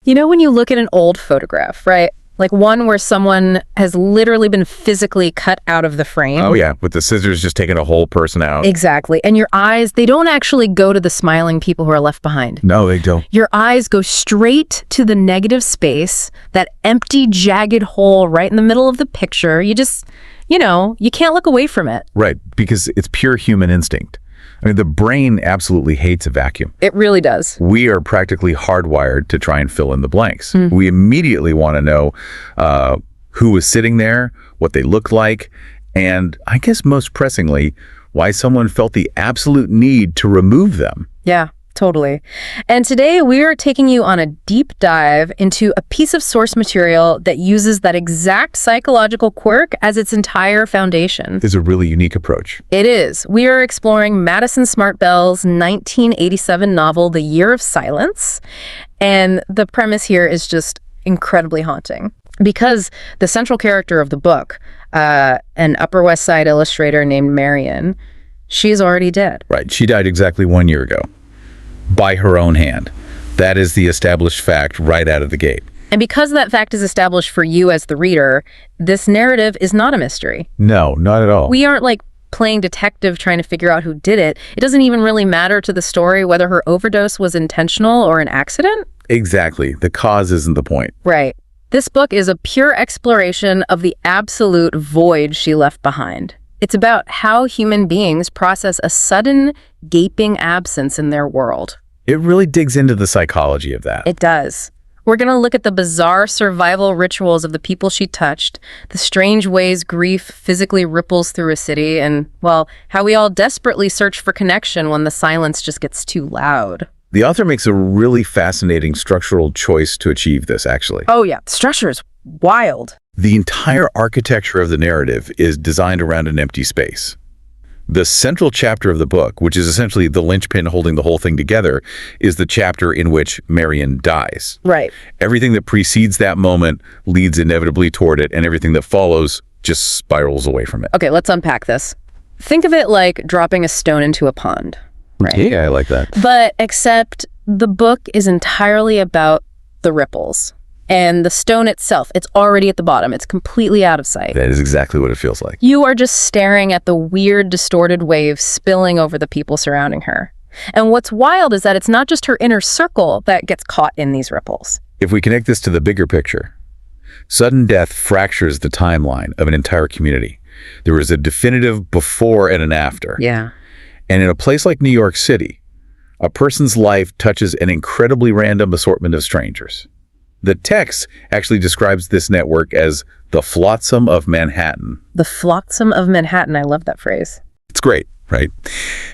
You know, when you look at an old photograph, right? Like one where someone has literally been physically cut out of the frame. Oh, yeah, with the scissors just taking a whole person out. Exactly. And your eyes, they don't actually go to the smiling people who are left behind. No, they don't. Your eyes go straight to the negative space, that empty, jagged hole right in the middle of the picture. You just, you can't look away from it. Right, because it's pure human instinct. I mean, the brain absolutely hates a vacuum. It really does. We are practically hardwired to try and fill in the blanks. We immediately want to know who was sitting there, what they looked like, and I guess most pressingly, why someone felt the absolute need to remove them. Yeah. Totally. And today we are taking you on a deep dive into a piece of source material that uses that exact psychological quirk as its entire foundation. It's a really unique approach. It is. We are exploring Madison Smartt Bell's 1987 novel, The Year of Silence. And the premise here is just incredibly haunting. Because the central character of the book, an Upper West Side illustrator named Marian, she's already dead. Right. She died exactly 1 year ago. By her own hand. That is the established fact right out of the gate. And because that fact is established for you as the reader, this narrative is not a mystery. No, not at all. We aren't like playing detective trying to figure out who did it. It doesn't even really matter to the story whether her overdose was intentional or an accident. Exactly. The cause isn't the point. Right. This book is a pure exploration of the absolute void she left behind. It's about how human beings process a sudden, gaping absence in their world. It really digs into the psychology of that. It does. We're going to look at the bizarre survival rituals of the people she touched, the strange ways grief physically ripples through a city, and, well, how we all desperately search for connection when the silence just gets too loud. The author makes a really fascinating structural choice to achieve this, actually. Oh, yeah. The structure is wild. The entire architecture of the narrative is designed around an empty space. The central chapter of the book, which is essentially the linchpin holding the whole thing together, is the chapter in which Marian dies. Right. Everything that precedes that moment leads inevitably toward it, and everything that follows just spirals away from it. Okay, let's unpack this. Think of it like dropping a stone into a pond. Right? Yeah, I like that. But except the book is entirely about the ripples. And the stone itself, it's already at the bottom. It's completely out of sight. That is exactly what it feels like. You are just staring at the weird, distorted waves spilling over the people surrounding her. And what's wild is that it's not just her inner circle that gets caught in these ripples. If we connect this to the bigger picture, sudden death fractures the timeline of an entire community. There is a definitive before and an after. Yeah. And in a place like New York City, a person's life touches an incredibly random assortment of strangers. The text actually describes this network as the flotsam of Manhattan. The flotsam of Manhattan. I love that phrase. It's great, right?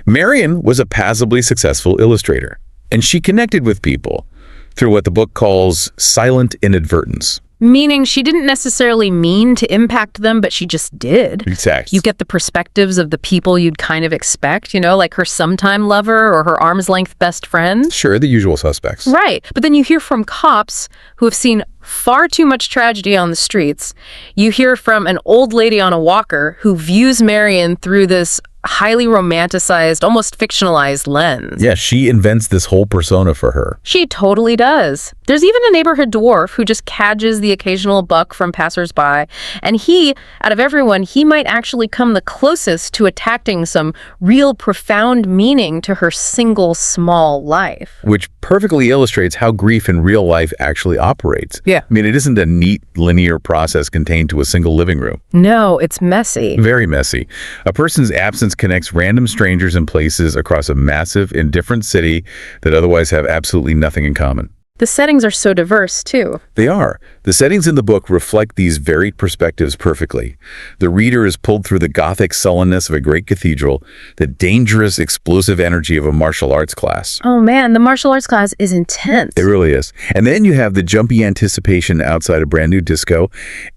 Marian was a passably successful illustrator, and she connected with people through what the book calls silent inadvertence. Meaning she didn't necessarily mean to impact them, but she just did. Exactly. You get the perspectives of the people you'd kind of expect, like her sometime lover or her arm's length best friend. Sure, the usual suspects. Right. But then you hear from cops who have seen far too much tragedy on the streets. You hear from an old lady on a walker who views Marian through this highly romanticized, almost fictionalized lens. Yeah, she invents this whole persona for her. She totally does. There's even a neighborhood dwarf who just cadges the occasional buck from passersby. And he, out of everyone, he might actually come the closest to attaching some real profound meaning to her single small life. Which perfectly illustrates how grief in real life actually operates. Yeah. I mean, it isn't a neat, linear process contained to a single living room. No, it's messy. Very messy. A person's absence connects random strangers and places across a massive, indifferent city that otherwise have absolutely nothing in common. The settings are so diverse, too. They are. The settings in the book reflect these varied perspectives perfectly. The reader is pulled through the Gothic sullenness of a great cathedral, the dangerous, explosive energy of a martial arts class. Oh man, the martial arts class is intense. It really is. And then you have the jumpy anticipation outside a brand new disco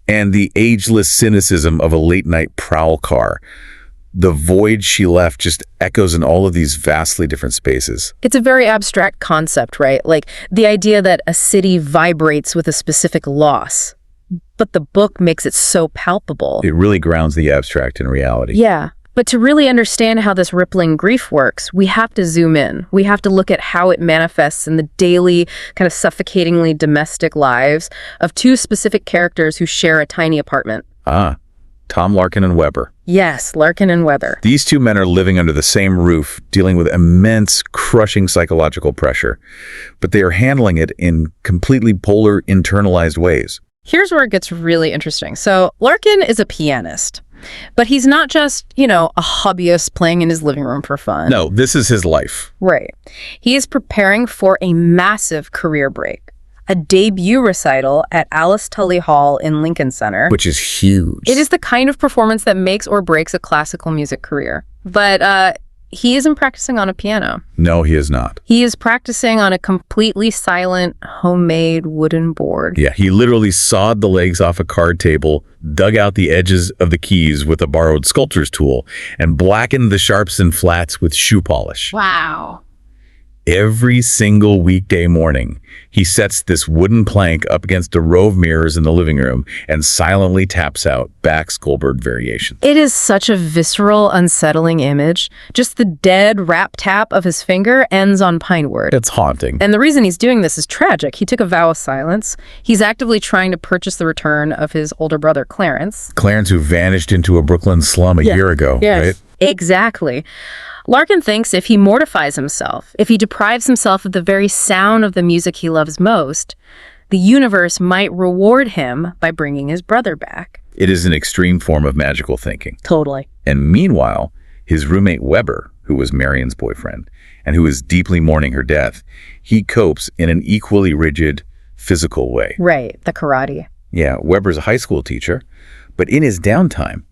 and the ageless cynicism of a late-night prowl car. The void she left just echoes in all of these vastly different spaces. It's a very abstract concept, right? Like the idea that a city vibrates with a specific loss. But the book makes it so palpable. It really grounds the abstract in reality. Yeah. But to really understand how this rippling grief works, we have to zoom in. We have to look at how it manifests in the daily, kind of suffocatingly domestic lives of two specific characters who share a tiny apartment. Tom Larkin and Weber. Yes, Larkin and Weber. These two men are living under the same roof, dealing with immense, crushing psychological pressure. But they are handling it in completely polar, internalized ways. Here's where it gets really interesting. So Larkin is a pianist, but he's not just, a hobbyist playing in his living room for fun. No, this is his life. Right. He is preparing for a massive career break. A debut recital at Alice Tully Hall in Lincoln Center. Which is huge. It is the kind of performance that makes or breaks a classical music career. But he isn't practicing on a piano. No, he is not. He is practicing on a completely silent, homemade wooden board. Yeah, he literally sawed the legs off a card table, dug out the edges of the keys with a borrowed sculptor's tool, and blackened the sharps and flats with shoe polish. Wow. Every single weekday morning, he sets this wooden plank up against a row of mirrors in the living room and silently taps out Bach's Goldberg Variations. It is such a visceral, unsettling image. Just the dead rap tap of his finger ends on pine wood. It's haunting. And the reason he's doing this is tragic. He took a vow of silence. He's actively trying to purchase the return of his older brother, Clarence. Clarence, who vanished into a Brooklyn slum a year ago, right? Exactly. Larkin thinks if he mortifies himself, if he deprives himself of the very sound of the music he loves most, the universe might reward him by bringing his brother back. It is an extreme form of magical thinking. Totally. And meanwhile, his roommate Weber, who was Marian's boyfriend, and who is deeply mourning her death, he copes in an equally rigid, physical way. Right, the karate. Yeah, Weber's a high school teacher, but in his downtime,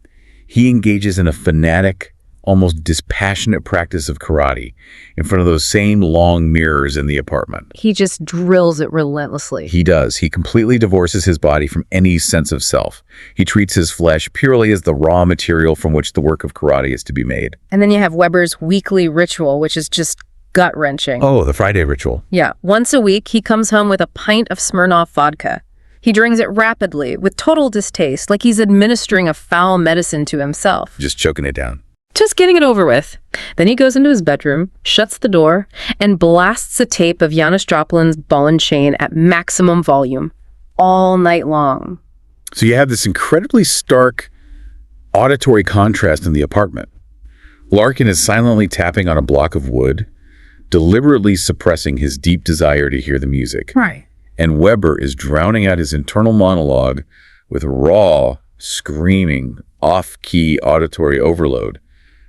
he engages in a fanatic, almost dispassionate practice of karate in front of those same long mirrors in the apartment. He just drills it relentlessly. He does. He completely divorces his body from any sense of self. He treats his flesh purely as the raw material from which the work of karate is to be made. And then you have Weber's weekly ritual, which is just gut-wrenching. Oh, the Friday ritual. Yeah. Once a week, he comes home with a pint of Smirnoff vodka. He drinks it rapidly, with total distaste, like he's administering a foul medicine to himself. Just choking it down. Just getting it over with. Then he goes into his bedroom, shuts the door, and blasts a tape of Janis Joplin's Ball and Chain at maximum volume, all night long. So you have this incredibly stark auditory contrast in the apartment. Larkin is silently tapping on a block of wood, deliberately suppressing his deep desire to hear the music. Right. And Weber is drowning out his internal monologue with raw, screaming, off-key auditory overload.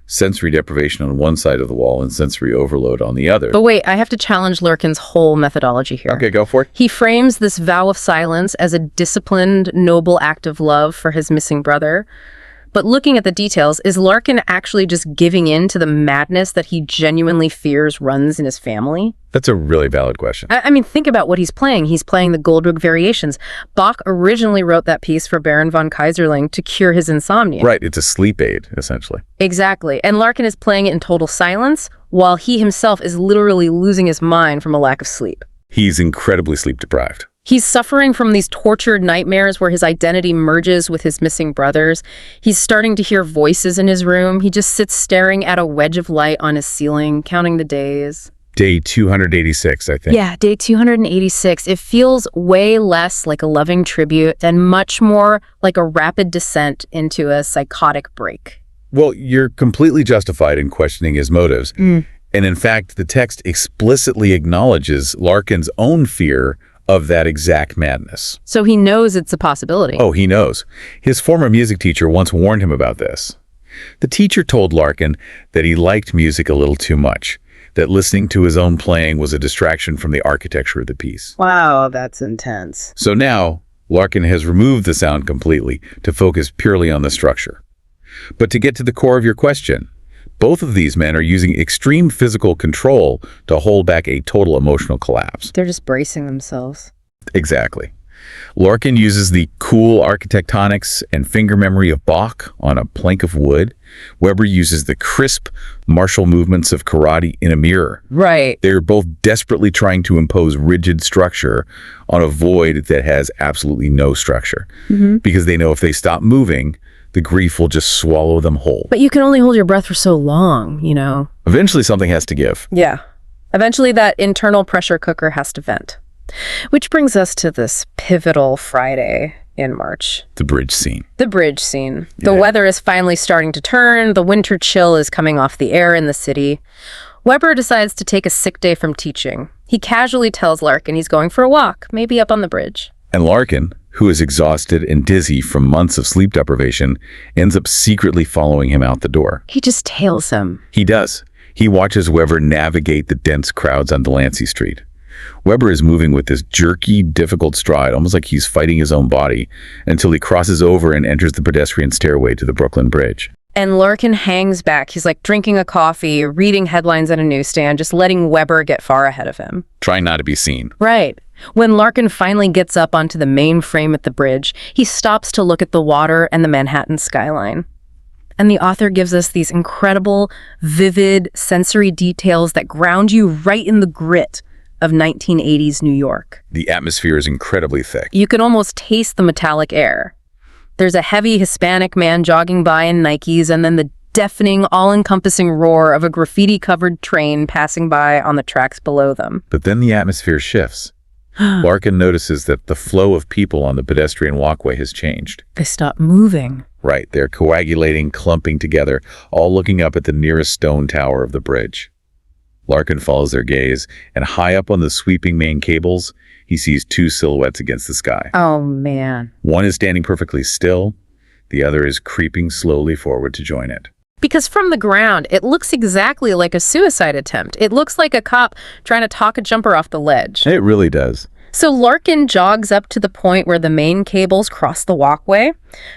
Sensory deprivation on one side of the wall and sensory overload on the other. But wait, I have to challenge Larkin's whole methodology here. Okay, go for it. He frames this vow of silence as a disciplined, noble act of love for his missing brother. But looking at the details, is Larkin actually just giving in to the madness that he genuinely fears runs in his family? That's a really valid question. I mean, think about what he's playing. He's playing the Goldberg Variations. Bach originally wrote that piece for Baron von Kaiserling to cure his insomnia. Right, it's a sleep aid, essentially. Exactly. And Larkin is playing it in total silence, while he himself is literally losing his mind from a lack of sleep. He's incredibly sleep deprived. He's suffering from these tortured nightmares where his identity merges with his missing brother's. He's starting to hear voices in his room. He just sits staring at a wedge of light on his ceiling, counting the days. Day 286, I think. Yeah, day 286. It feels way less like a loving tribute and much more like a rapid descent into a psychotic break. Well, you're completely justified in questioning his motives. And in fact, the text explicitly acknowledges Larkin's own fear of that exact madness. So he knows it's a possibility. Oh, he knows. His former music teacher once warned him about this. The teacher told Larkin that he liked music a little too much, that listening to his own playing was a distraction from the architecture of the piece. Wow, that's intense. So now, Larkin has removed the sound completely to focus purely on the structure. But to get to the core of your question, both of these men are using extreme physical control to hold back a total emotional collapse. They're just bracing themselves. Exactly. Larkin uses the cool architectonics and finger memory of Bach on a plank of wood. Weber uses the crisp, martial movements of karate in a mirror. Right. They're both desperately trying to impose rigid structure on a void that has absolutely no structure. Because they know if they stop moving, the grief will just swallow them whole. But you can only hold your breath for so long, you know. Eventually, something has to give. Yeah. Eventually, that internal pressure cooker has to vent. Which brings us to this pivotal Friday in March. The bridge scene. The bridge scene. The weather is finally starting to turn. The winter chill is coming off the air in the city. Weber decides to take a sick day from teaching. He casually tells Larkin he's going for a walk, maybe up on the bridge. And Larkin, who is exhausted and dizzy from months of sleep deprivation, ends up secretly following him out the door. He just tails him. He does. He watches Weber navigate the dense crowds on Delancey Street. Weber is moving with this jerky, difficult stride, almost like he's fighting his own body, until he crosses over and enters the pedestrian stairway to the Brooklyn Bridge. And Larkin hangs back. He's like drinking a coffee, reading headlines at a newsstand, just letting Weber get far ahead of him. Trying not to be seen. Right. When Larkin finally gets up onto the main frame at the bridge, he stops to look at the water and the Manhattan skyline. And the author gives us these incredible, vivid, sensory details that ground you right in the grit of 1980s New York. The atmosphere is incredibly thick. You can almost taste the metallic air. There's a heavy Hispanic man jogging by in Nikes, and then the deafening, all-encompassing roar of a graffiti-covered train passing by on the tracks below them. But then the atmosphere shifts. Larkin notices that the flow of people on the pedestrian walkway has changed. They stop moving. Right, they're coagulating, clumping together, all looking up at the nearest stone tower of the bridge. Larkin follows their gaze, and high up on the sweeping main cables, he sees two silhouettes against the sky. Oh, man. One is standing perfectly still, the other is creeping slowly forward to join it. Because from the ground, it looks exactly like a suicide attempt. It looks like a cop trying to talk a jumper off the ledge. It really does. So Larkin jogs up to the point where the main cables cross the walkway.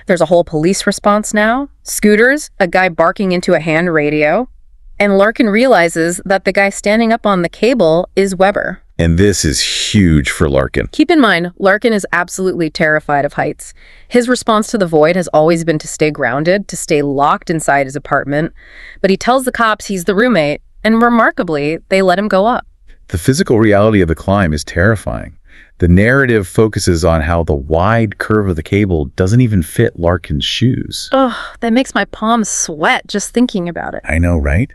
There's a whole police response now, scooters, a guy barking into a hand radio. And Larkin realizes that the guy standing up on the cable is Weber. And this is huge for Larkin. Keep in mind, Larkin is absolutely terrified of heights. His response to the void has always been to stay grounded, to stay locked inside his apartment. But he tells the cops he's the roommate, and remarkably, they let him go up. The physical reality of the climb is terrifying. The narrative focuses on how the wide curve of the cable doesn't even fit Larkin's shoes. Oh, that makes my palms sweat just thinking about it. I know, right?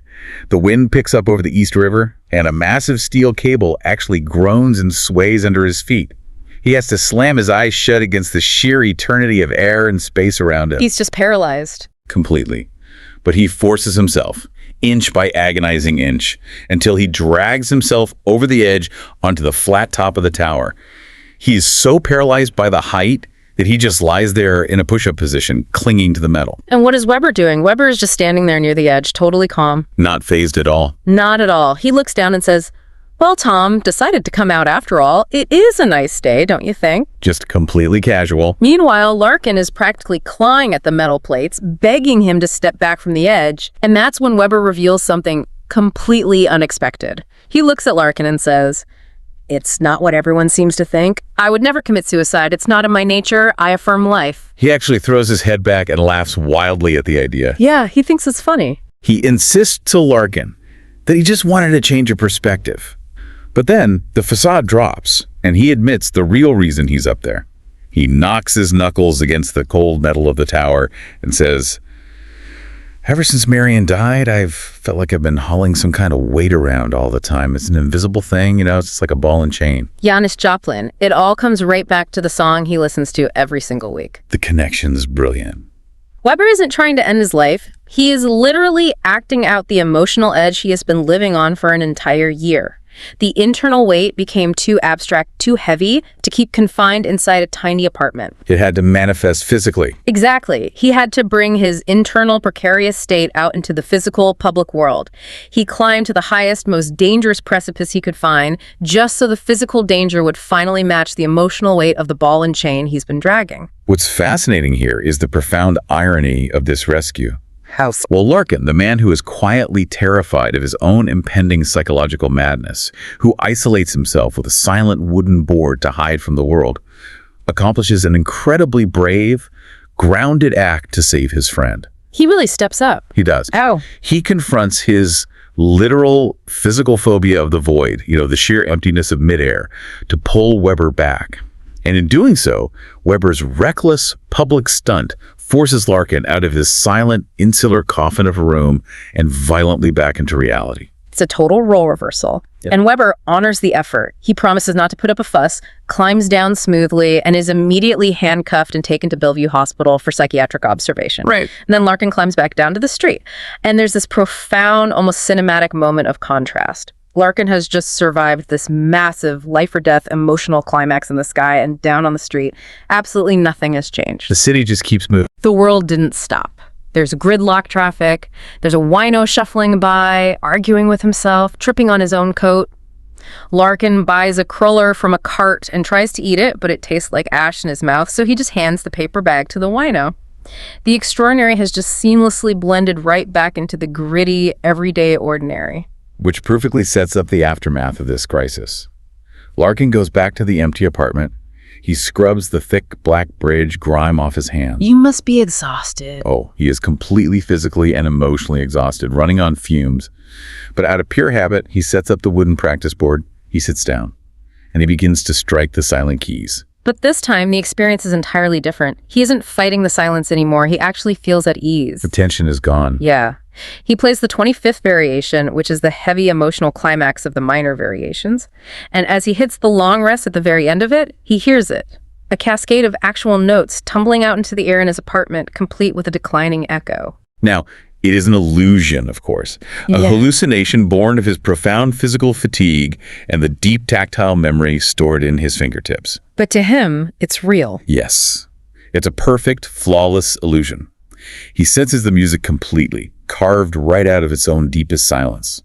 The wind picks up over the East River, and a massive steel cable actually groans and sways under his feet. He has to slam his eyes shut against the sheer eternity of air and space around him. He's just paralyzed. Completely. But he forces himself, inch by agonizing inch, until he drags himself over the edge onto the flat top of the tower. He is so paralyzed by the height that he just lies there in a push-up position, clinging to the metal. And what is Weber doing? Weber is just standing there near the edge, totally calm. Not fazed at all. Not at all. He looks down and says, "Well, Tom decided to come out after all. It is a nice day, don't you think?" Just completely casual. Meanwhile, Larkin is practically clawing at the metal plates, begging him to step back from the edge. And that's when Weber reveals something completely unexpected. He looks at Larkin and says, "It's not what everyone seems to think. I would never commit suicide. It's not in my nature. I affirm life." He actually throws his head back and laughs wildly at the idea. Yeah, he thinks it's funny. He insists to Larkin that he just wanted a change of perspective. But then the facade drops, and he admits the real reason he's up there. He knocks his knuckles against the cold metal of the tower and says, "Ever since Marian died, I've felt like I've been hauling some kind of weight around all the time. It's an invisible thing, it's just like a ball and chain." Janis Joplin. It all comes right back to the song he listens to every single week. The connection's brilliant. Weber isn't trying to end his life. He is literally acting out the emotional edge he has been living on for an entire year. The internal weight became too abstract, too heavy to keep confined inside a tiny apartment. It had to manifest physically. Exactly. He had to bring his internal precarious state out into the physical public world. He climbed to the highest, most dangerous precipice he could find, just so the physical danger would finally match the emotional weight of the ball and chain he's been dragging. What's fascinating here is the profound irony of this rescue. Well, Larkin, the man who is quietly terrified of his own impending psychological madness, who isolates himself with a silent wooden board to hide from the world, accomplishes an incredibly brave, grounded act to save his friend. He really steps up. He does. Oh. He confronts his literal physical phobia of the void, the sheer emptiness of midair, to pull Weber back. And in doing so, Weber's reckless public stunt forces Larkin out of his silent, insular coffin of a room and violently back into reality. It's a total role reversal. Yep. And Weber honors the effort. He promises not to put up a fuss, climbs down smoothly, and is immediately handcuffed and taken to Bellevue Hospital for psychiatric observation. Right. And then Larkin climbs back down to the street. And there's this profound, almost cinematic moment of contrast. Larkin has just survived this massive life-or-death emotional climax in the sky, and down on the street, absolutely nothing has changed. The city just keeps moving. The world didn't stop. There's gridlock traffic. There's a wino shuffling by, arguing with himself, tripping on his own coat. Larkin buys a cruller from a cart and tries to eat it, but it tastes like ash in his mouth, so he just hands the paper bag to the wino. The extraordinary has just seamlessly blended right back into the gritty, everyday ordinary. Which perfectly sets up the aftermath of this crisis. Larkin goes back to the empty apartment. He scrubs the thick black bridge grime off his hands. You must be exhausted. Oh, he is completely physically and emotionally exhausted, running on fumes. But out of pure habit, he sets up the wooden practice board, he sits down, and he begins to strike the silent keys. But this time, the experience is entirely different. He isn't fighting the silence anymore. He actually feels at ease. The tension is gone. Yeah. He plays the 25th variation, which is the heavy emotional climax of the minor variations. And as he hits the long rest at the very end of it, he hears it. A cascade of actual notes tumbling out into the air in his apartment, complete with a declining echo. Now, it is an illusion, of course. A hallucination born of his profound physical fatigue and the deep tactile memory stored in his fingertips. But to him, it's real. Yes. It's a perfect, flawless illusion. He senses the music completely, carved right out of its own deepest silence.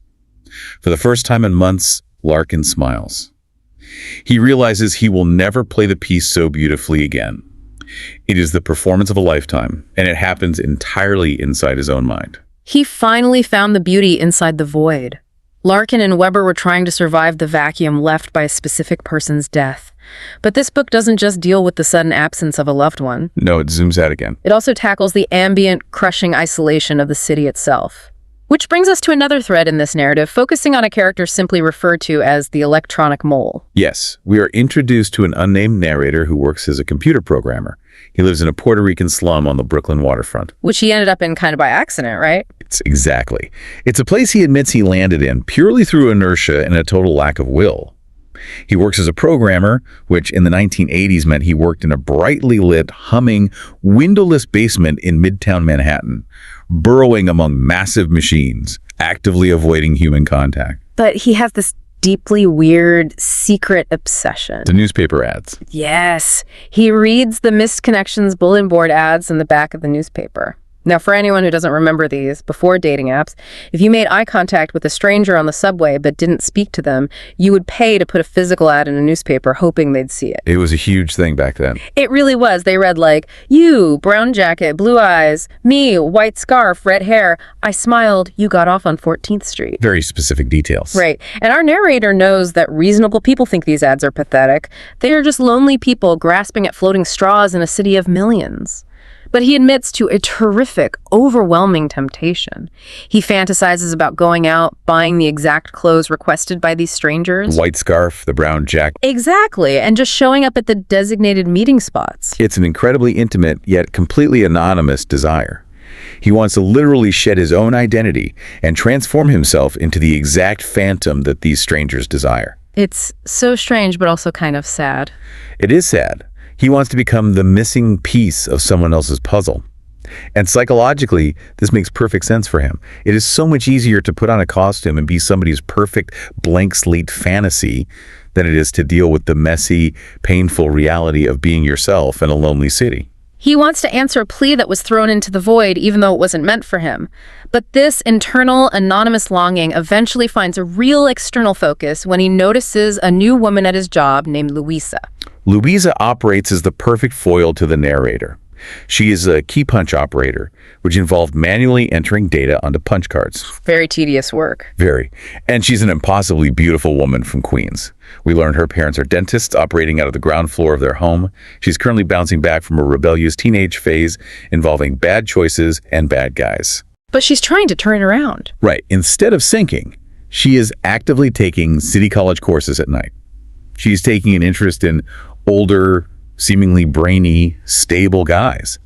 For the first time in months, Larkin smiles. He realizes he will never play the piece so beautifully again. It is the performance of a lifetime, and it happens entirely inside his own mind. He finally found the beauty inside the void. Larkin and Weber were trying to survive the vacuum left by a specific person's death. But this book doesn't just deal with the sudden absence of a loved one. No, it zooms out again. It also tackles the ambient, crushing isolation of the city itself. Which brings us to another thread in this narrative, focusing on a character simply referred to as the electronic mole. Yes, we are introduced to an unnamed narrator who works as a computer programmer. He lives in a Puerto Rican slum on the Brooklyn waterfront. Which he ended up in kind of by accident, right? Exactly. It's a place he admits he landed in purely through inertia and a total lack of will. He works as a programmer, which in the 1980s meant he worked in a brightly lit, humming, windowless basement in Midtown Manhattan, burrowing among massive machines, actively avoiding human contact. But he has this deeply weird, secret obsession. The newspaper ads. Yes. He reads the missed connections bulletin board ads in the back of the newspaper. Now, for anyone who doesn't remember these, before dating apps, if you made eye contact with a stranger on the subway but didn't speak to them, you would pay to put a physical ad in a newspaper hoping they'd see it. It was a huge thing back then. It really was. They read like, you, brown jacket, blue eyes, me, white scarf, red hair. I smiled, you got off on 14th Street. Very specific details. Right. And our narrator knows that reasonable people think these ads are pathetic. They are just lonely people grasping at floating straws in a city of millions. But he admits to a terrific, overwhelming temptation. He fantasizes about going out, buying the exact clothes requested by these strangers. The white scarf, the brown jacket. Exactly, and just showing up at the designated meeting spots. It's an incredibly intimate, yet completely anonymous desire. He wants to literally shed his own identity and transform himself into the exact phantom that these strangers desire. It's so strange, but also kind of sad. It is sad. He wants to become the missing piece of someone else's puzzle. And psychologically, this makes perfect sense for him. It is so much easier to put on a costume and be somebody's perfect blank slate fantasy than it is to deal with the messy, painful reality of being yourself in a lonely city. He wants to answer a plea that was thrown into the void, even though it wasn't meant for him. But this internal, anonymous longing eventually finds a real external focus when he notices a new woman at his job named Louisa. Louisa operates as the perfect foil to the narrator. She is a key punch operator, which involved manually entering data onto punch cards. Very tedious work. Very. And she's an impossibly beautiful woman from Queens. We learned her parents are dentists operating out of the ground floor of their home. She's currently bouncing back from a rebellious teenage phase involving bad choices and bad guys. But she's trying to turn it around. Right. Instead of sinking, she is actively taking city college courses at night. She's taking an interest in older, seemingly brainy, stable guys.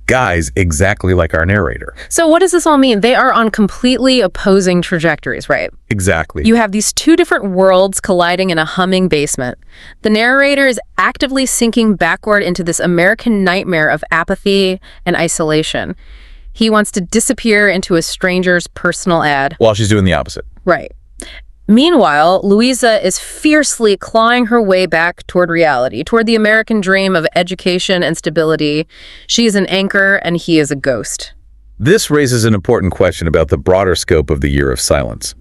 Guys exactly like our narrator. So what does this all mean? They are on completely opposing trajectories, right? Exactly. You have these two different worlds colliding in a humming basement. The narrator is actively sinking backward into this American nightmare of apathy and isolation. He wants to disappear into a stranger's personal ad. While she's doing the opposite. Right. Meanwhile, Louisa is fiercely clawing her way back toward reality, toward the American dream of education and stability. She is an anchor and he is a ghost. This raises an important question about the broader scope of the Year of Silence.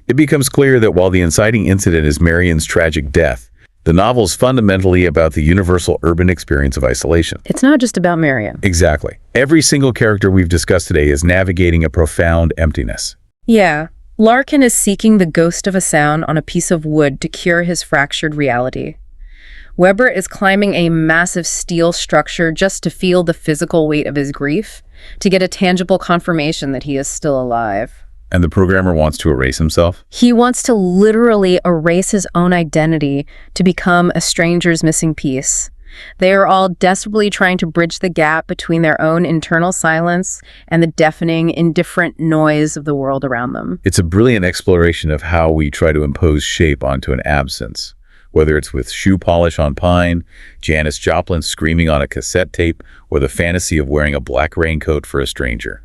It becomes clear that while the inciting incident is Marian's tragic death, the novel is fundamentally about the universal urban experience of isolation. It's not just about Marian. Exactly. Every single character we've discussed today is navigating a profound emptiness. Yeah. Larkin is seeking the ghost of a sound on a piece of wood to cure his fractured reality. Weber is climbing a massive steel structure just to feel the physical weight of his grief, to get a tangible confirmation that he is still alive. And the programmer wants to erase himself? He wants to literally erase his own identity to become a stranger's missing piece. They are all desperately trying to bridge the gap between their own internal silence and the deafening, indifferent noise of the world around them. It's a brilliant exploration of how we try to impose shape onto an absence, whether it's with shoe polish on pine, Janis Joplin screaming on a cassette tape, or the fantasy of wearing a black raincoat for a stranger.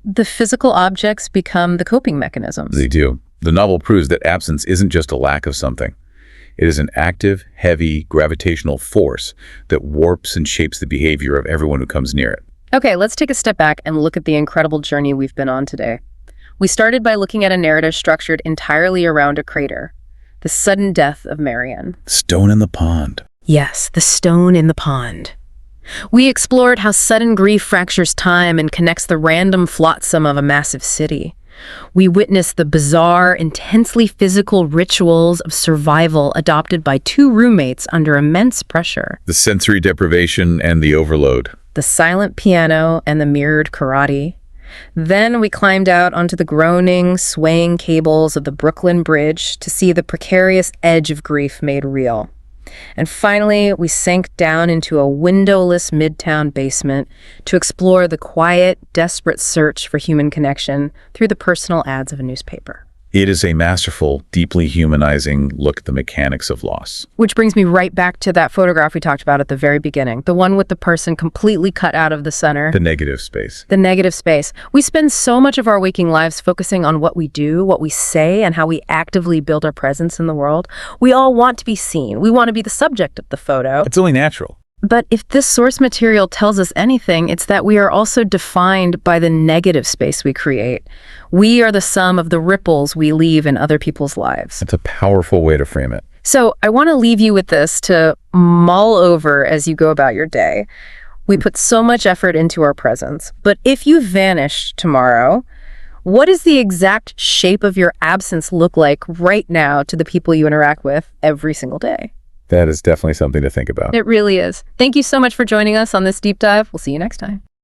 The physical objects become the coping mechanisms. They do. The novel proves that absence isn't just a lack of something. It is an active, heavy, gravitational force that warps and shapes the behavior of everyone who comes near it. Okay, let's take a step back and look at the incredible journey we've been on today. We started by looking at a narrative structured entirely around a crater, the sudden death of Marian. Stone in the pond. Yes, the stone in the pond. We explored how sudden grief fractures time and connects the random flotsam of a massive city. We witnessed the bizarre, intensely physical rituals of survival adopted by two roommates under immense pressure. The sensory deprivation and the overload. The silent piano and the mirrored karate. Then we climbed out onto the groaning, swaying cables of the Brooklyn Bridge to see the precarious edge of grief made real. And finally, we sank down into a windowless midtown basement to explore the quiet, desperate search for human connection through the personal ads of a newspaper. It is a masterful, deeply humanizing look at the mechanics of loss. Which brings me right back to that photograph we talked about at the very beginning, the one with the person completely cut out of the center. The negative space. The negative space. We spend so much of our waking lives focusing on what we do, what we say, and how we actively build our presence in the world. We all want to be seen. We want to be the subject of the photo. It's only natural. But if this source material tells us anything, it's that we are also defined by the negative space we create. We are the sum of the ripples we leave in other people's lives. It's a powerful way to frame it. So I want to leave you with this to mull over as you go about your day. We put so much effort into our presence, but if you vanish tomorrow, what does the exact shape of your absence look like right now to the people you interact with every single day? That is definitely something to think about. It really is. Thank you so much for joining us on this deep dive. We'll see you next time.